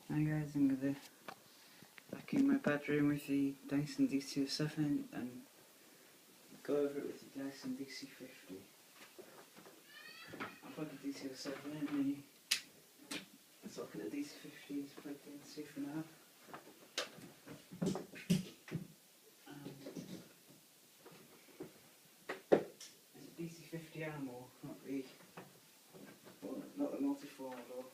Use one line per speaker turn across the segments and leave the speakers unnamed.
Hi guys, I'm gonna back in my bedroom with the Dyson dc07 and go over it with the Dyson dc50. I'll plug the dc07 in, let's look at the dc50 is plugged in, see for now. It's a dc50 animal, not the multi-4 model.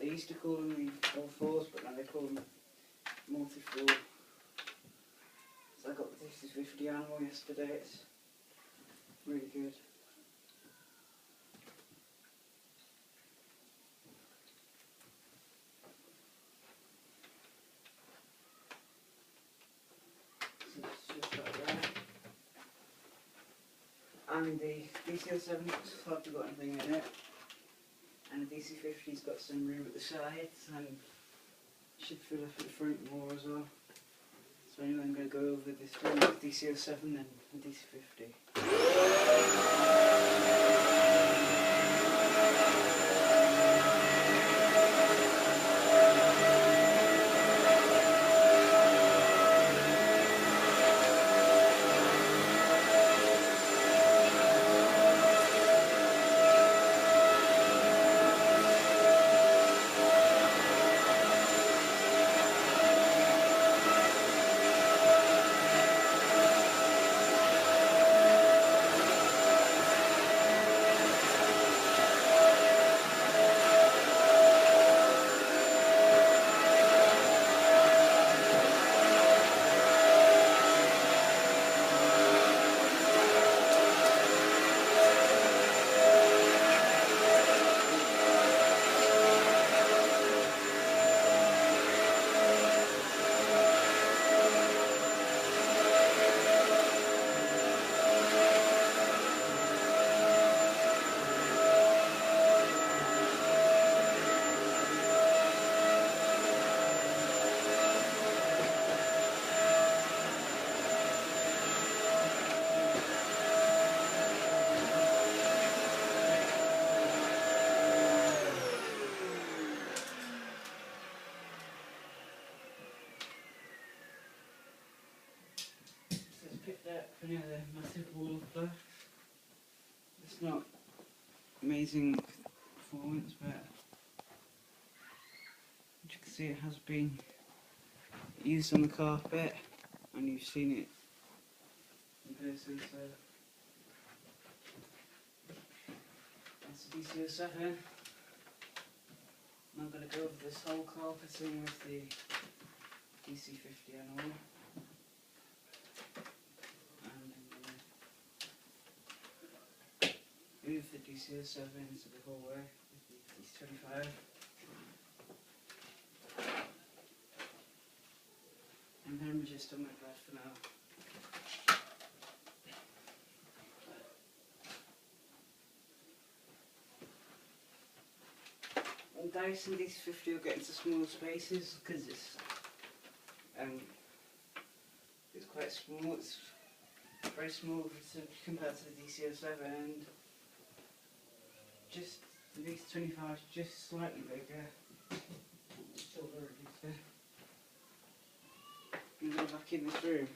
They used to call them the all fours, but now they call them multi-4. So I got the dc50 animal yesterday. It's really good. So it's just like that. And the dc07 has hardly got anything in it. And the dc50's got some room at the sides and should fill up at the front more as well. So anyway, I'm going to go over this one with dc07 and the dc50. Picked out for near the massive wall of black. It's not amazing performance, but as you can see, it has been used on the carpet and you've seen it in person, so that's the dc07. I'm going to go over this whole carpeting with the dc50 animal. Move the dc07 into the hallway with the dc25. And then we're just on my bed for now. On Dyson dc50 will get into small spaces because it's quite small. It's very small compared to the dc07, and just the dc25 is just slightly bigger. Still very big. I'm going to go back in this room.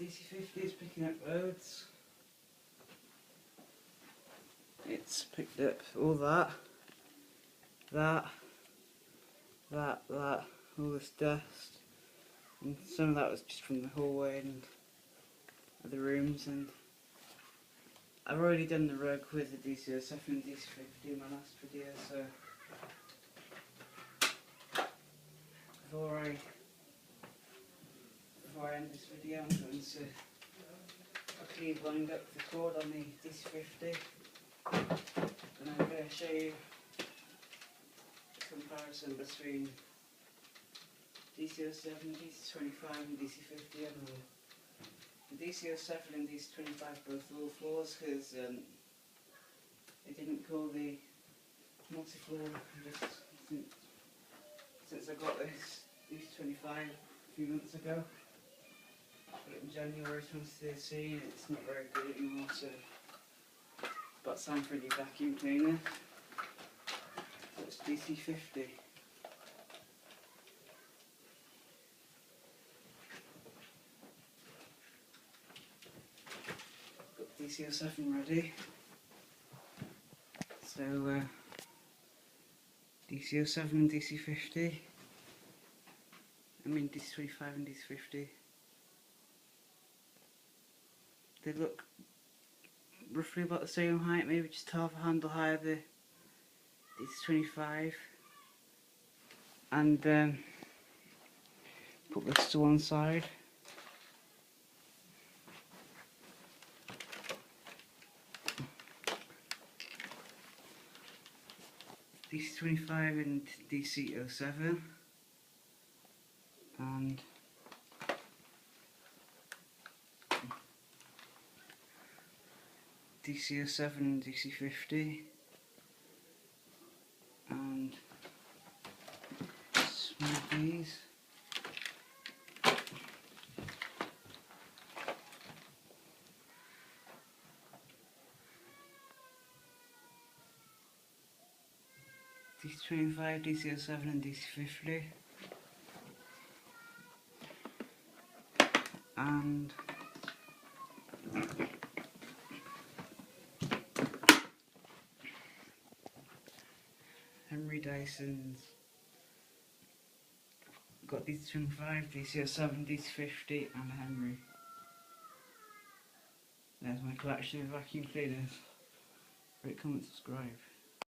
DC50 is picking up loads. It's picked up all that, all this dust, and some of that was just from the hallway and the rooms. And I've already done the rug with the dc07 and dc50 in my last video, so before I end this video, I'm going to quickly wind up the cord on the dc50, and I'm going to show you the comparison between dc07, dc25 and dc50. And the dc07 and dc25 both low floors because they didn't call the multi-floor just since I got this dc25 a few months ago. Got it in January 2013. It's not very good anymore, so it's about time for a new vacuum cleaner. So it's dc50. Got dc07 ready. So dc07 and dc50. I mean dc25 and dc50. They look roughly about the same height, maybe just half a handle higher the dc25. And put this to one side. dc25 and dc07, and dc07 and dc50, and some of these. dc25, dc07 and dc50, and Henry Dyson's. Got dc25, dc07, dc50 and Henry. There's my collection of vacuum cleaners. Rate, comment, subscribe.